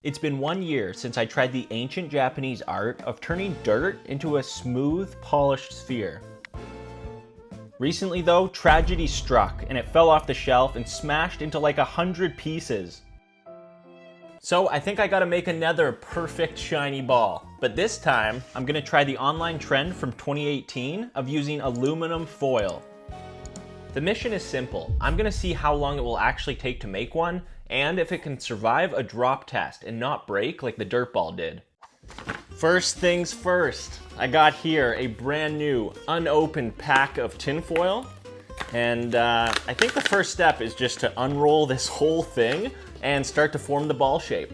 It's been 1 year since I tried the ancient Japanese art of turning dirt into a smooth, polished sphere. Recently though, tragedy struck and it fell off the shelf and smashed into like 100 pieces. So I think I gotta make another perfect shiny ball. But this time, I'm gonna try the online trend from 2018 of using aluminum foil. The mission is simple. I'm gonna see how long it will actually take to make one, and if it can survive a drop test and not break like the dirt ball did. First things first, I got here a brand new unopened pack of tinfoil. And I think the first step is just to unroll this whole thing and start to form the ball shape.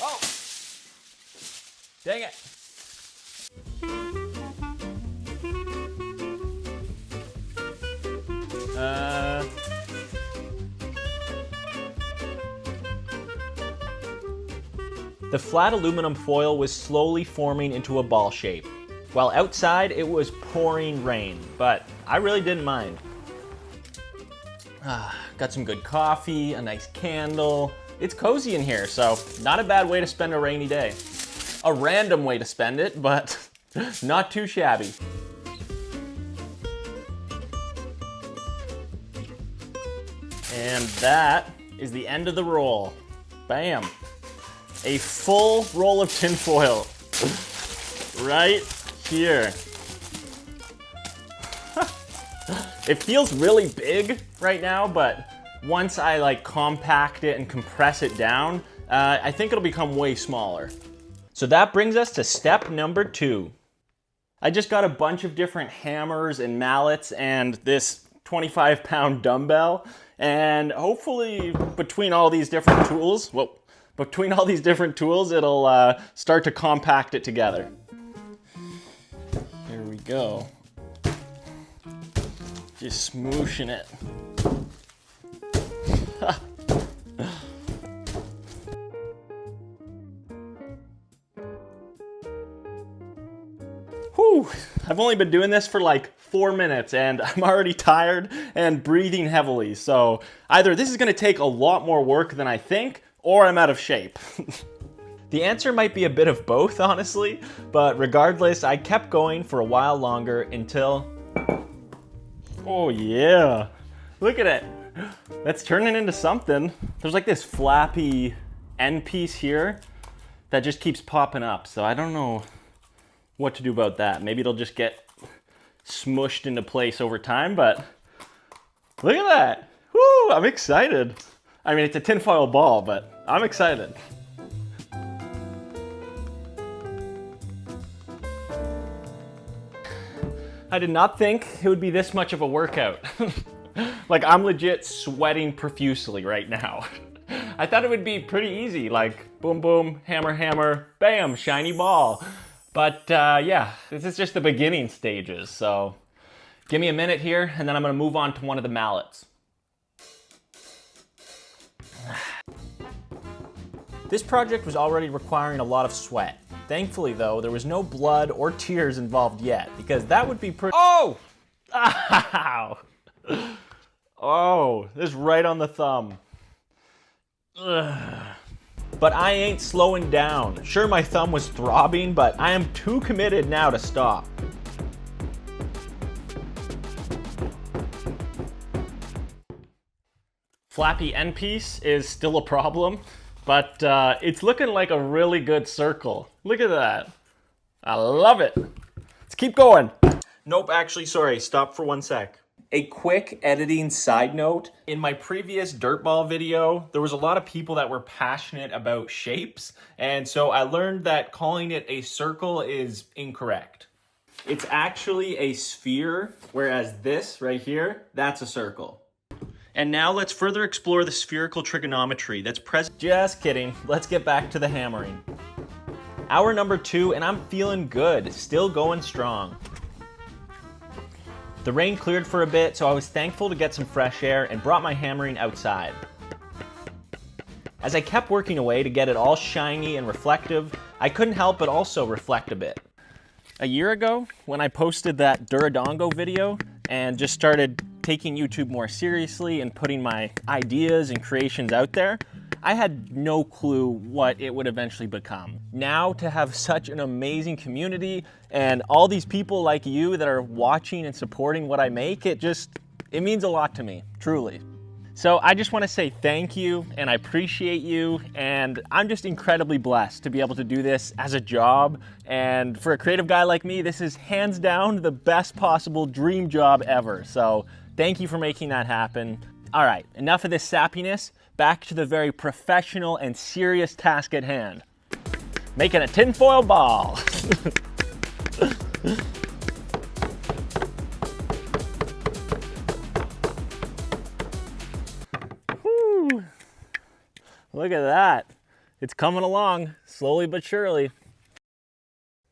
Oh! Dang it! The flat aluminum foil was slowly forming into a ball shape, while outside it was pouring rain, but I really didn't mind. Got some good coffee, a nice candle. It's cozy in here, so not a bad way to spend a rainy day. A random way to spend it, but not too shabby. And that is the end of the roll. Bam. A full roll of tinfoil right here. It feels really big right now, but once I like compact it and compress it down, I think it'll become way smaller. So that brings us to step number 2. I just got a bunch of different hammers and mallets and this 25-pound dumbbell, and hopefully between all these different tools, it'll start to compact it together. There we go. Just smooshing it. Whew, I've only been doing this for like 4 minutes and I'm already tired and breathing heavily. So either this is gonna take a lot more work than I think, or I'm out of shape. The answer might be a bit of both, honestly, but regardless, I kept going for a while longer until... Oh yeah, look at it. That's turning into something. There's like this flappy end piece here that just keeps popping up, so I don't know what to do about that. Maybe it'll just get smushed into place over time, but look at that. Woo, I'm excited. I mean, it's a tinfoil ball, but I'm excited. I did not think it would be this much of a workout. Like, I'm legit sweating profusely right now. I thought it would be pretty easy, like boom, boom, hammer, hammer, bam, shiny ball. But yeah, this is just the beginning stages, so give me a minute here and then I'm gonna move on to one of the mallets. This project was already requiring a lot of sweat. Thankfully though, there was no blood or tears involved yet, because that would be pretty— Oh! Ow! Oh, this is right on the thumb. Ugh. But I ain't slowing down. Sure, my thumb was throbbing, but I am too committed now to stop. Flappy end piece is still a problem, but it's looking like a really good circle. Look at that. I love it. Let's keep going. Nope, actually, sorry, stop for 1 sec. A quick editing side note. In my previous dirtball video, there was a lot of people that were passionate about shapes, and so I learned that calling it a circle is incorrect. It's actually a sphere, whereas this right here, that's a circle. And now let's further explore the spherical trigonometry that's present— Just kidding, let's get back to the hammering. Hour number 2, and I'm feeling good, still going strong. The rain cleared for a bit, so I was thankful to get some fresh air and brought my hammering outside. As I kept working away to get it all shiny and reflective, I couldn't help but also reflect a bit. A year ago, when I posted that Dorodango video and just started taking YouTube more seriously and putting my ideas and creations out there, I had no clue what it would eventually become. Now to have such an amazing community and all these people like you that are watching and supporting what I make, it means a lot to me, truly. So I just want to say thank you, and I appreciate you, and I'm just incredibly blessed to be able to do this as a job. And for a creative guy like me, this is hands down the best possible dream job ever. So thank you for making that happen. All right, enough of this sappiness. Back to the very professional and serious task at hand. Making a tinfoil ball. Whew. Look at that. It's coming along, slowly but surely.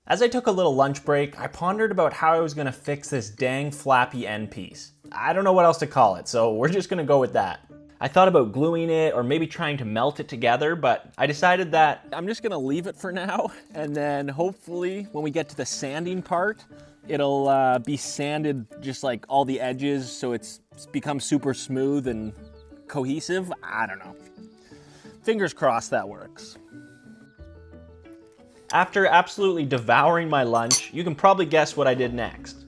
As I took a little lunch break, I pondered about how I was gonna fix this dang flappy end piece. I don't know what else to call it, so we're just gonna go with that. I thought about gluing it or maybe trying to melt it together, but I decided that I'm just gonna leave it for now, and then hopefully when we get to the sanding part, it'll be sanded just like all the edges so it's become super smooth and cohesive. I don't know. Fingers crossed that works. After absolutely devouring my lunch, you can probably guess what I did next.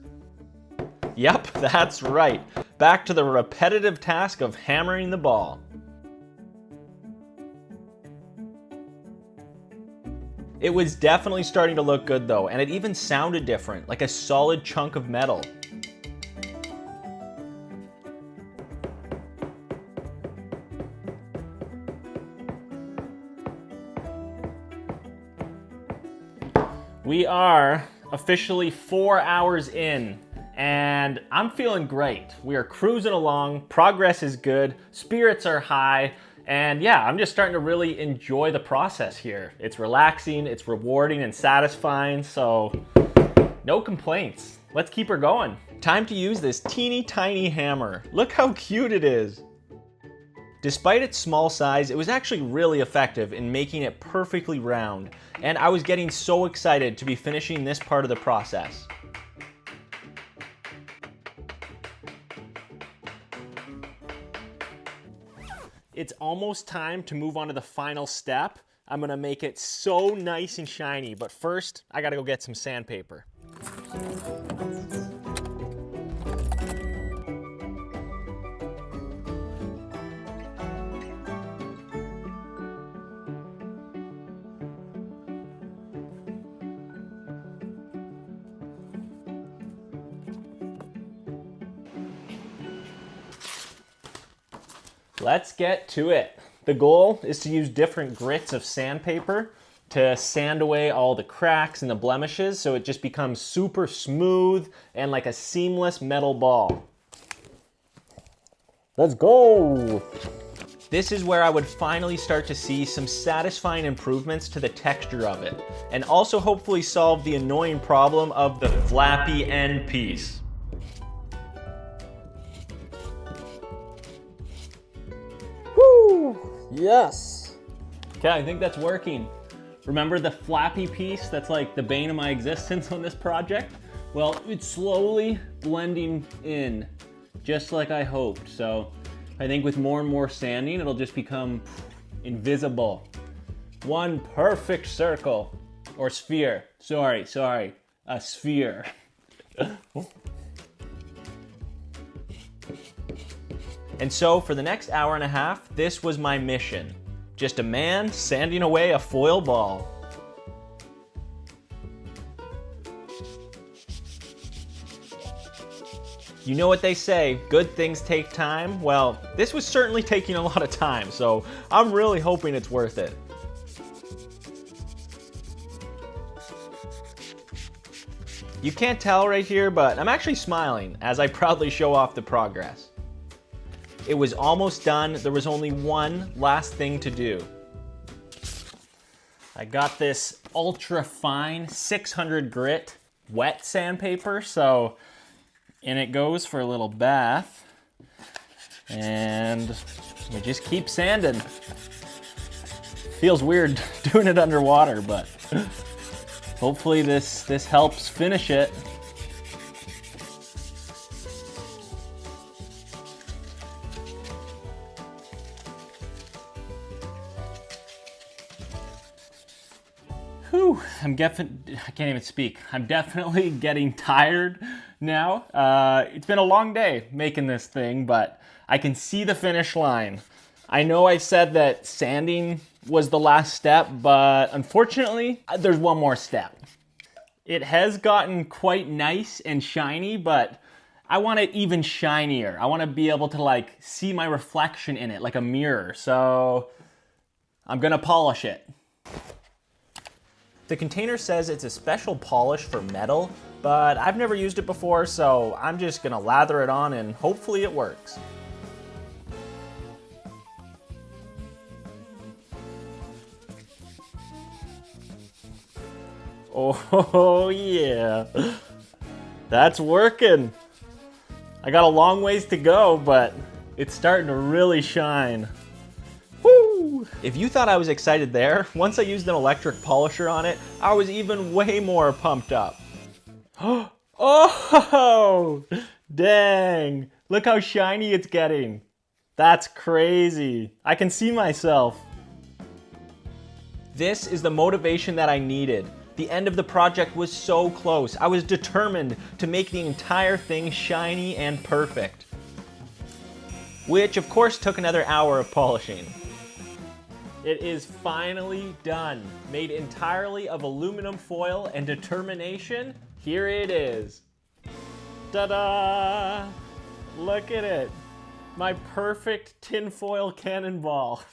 Yep, that's right. Back to the repetitive task of hammering the ball. It was definitely starting to look good though, and it even sounded different, like a solid chunk of metal. We are officially 4 hours in, and I'm feeling great. We are cruising along, progress is good, spirits are high, and yeah, I'm just starting to really enjoy the process here. It's relaxing, it's rewarding and satisfying, so no complaints. Let's keep her going. Time to use this teeny tiny hammer. Look how cute it is. Despite its small size, it was actually really effective in making it perfectly round, and I was getting so excited to be finishing this part of the process. It's almost time to move on to the final step. I'm gonna make it so nice and shiny, but first, I gotta go get some sandpaper. Let's get to it. The goal is to use different grits of sandpaper to sand away all the cracks and the blemishes so it just becomes super smooth and like a seamless metal ball. Let's go! This is where I would finally start to see some satisfying improvements to the texture of it, and also hopefully solve the annoying problem of the flappy end piece. Yes! Okay, I think that's working. Remember the flappy piece that's like the bane of my existence on this project? Well, it's slowly blending in, just like I hoped. So I think with more and more sanding, it'll just become invisible. One perfect circle, or sphere. Sorry, a sphere. And so for the next hour and a half, this was my mission. Just a man sanding away a foil ball. You know what they say, good things take time? Well, this was certainly taking a lot of time, so I'm really hoping it's worth it. You can't tell right here, but I'm actually smiling as I proudly show off the progress. It was almost done. There was only one last thing to do. I got this ultra fine 600 grit wet sandpaper, so in it goes for a little bath. And we just keep sanding. Feels weird doing it underwater, but hopefully this helps finish it. Whew, I can't even speak. I'm definitely getting tired now. It's been a long day making this thing, but I can see the finish line. I know I said that sanding was the last step, but unfortunately, there's one more step. It has gotten quite nice and shiny, but I want it even shinier. I want to be able to like see my reflection in it like a mirror. So I'm gonna polish it. The container says it's a special polish for metal, but I've never used it before, so I'm just gonna lather it on and hopefully it works. Oh yeah, that's working. I got a long ways to go, but it's starting to really shine. Woo! If you thought I was excited there, once I used an electric polisher on it, I was even way more pumped up. Oh, dang. Look how shiny it's getting. That's crazy. I can see myself. This is the motivation that I needed. The end of the project was so close. I was determined to make the entire thing shiny and perfect. Which of course took another hour of polishing. It is finally done. Made entirely of aluminum foil and determination. Here it is. Ta-da! Look at it. My perfect tinfoil cannonball.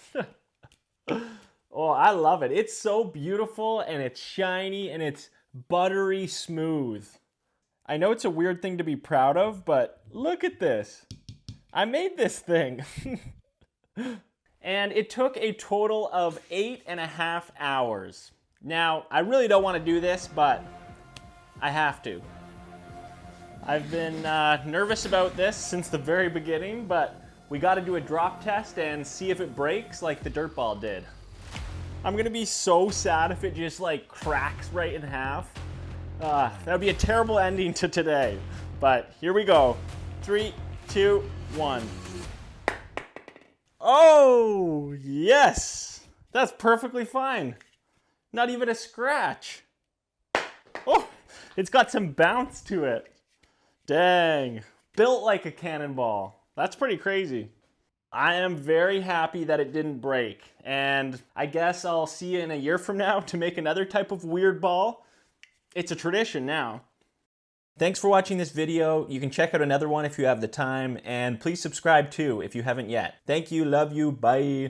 Oh, I love it. It's so beautiful and it's shiny and it's buttery smooth. I know it's a weird thing to be proud of, but look at this. I made this thing. And it took a total of 8.5 hours. Now, I really don't want to do this, but I have to. I've been nervous about this since the very beginning, but we got to do a drop test and see if it breaks like the dirt ball did. I'm gonna be so sad if it just like cracks right in half. That would be a terrible ending to today. But here we go. 3, 2, 1. Oh, yes. That's perfectly fine. Not even a scratch. Oh, it's got some bounce to it. Dang. Built like a cannonball. That's pretty crazy. I am very happy that it didn't break, and I guess I'll see you in a year from now to make another type of weird ball. It's a tradition now. Thanks for watching this video. You can check out another one if you have the time, and please subscribe too if you haven't yet. Thank you, love you, bye.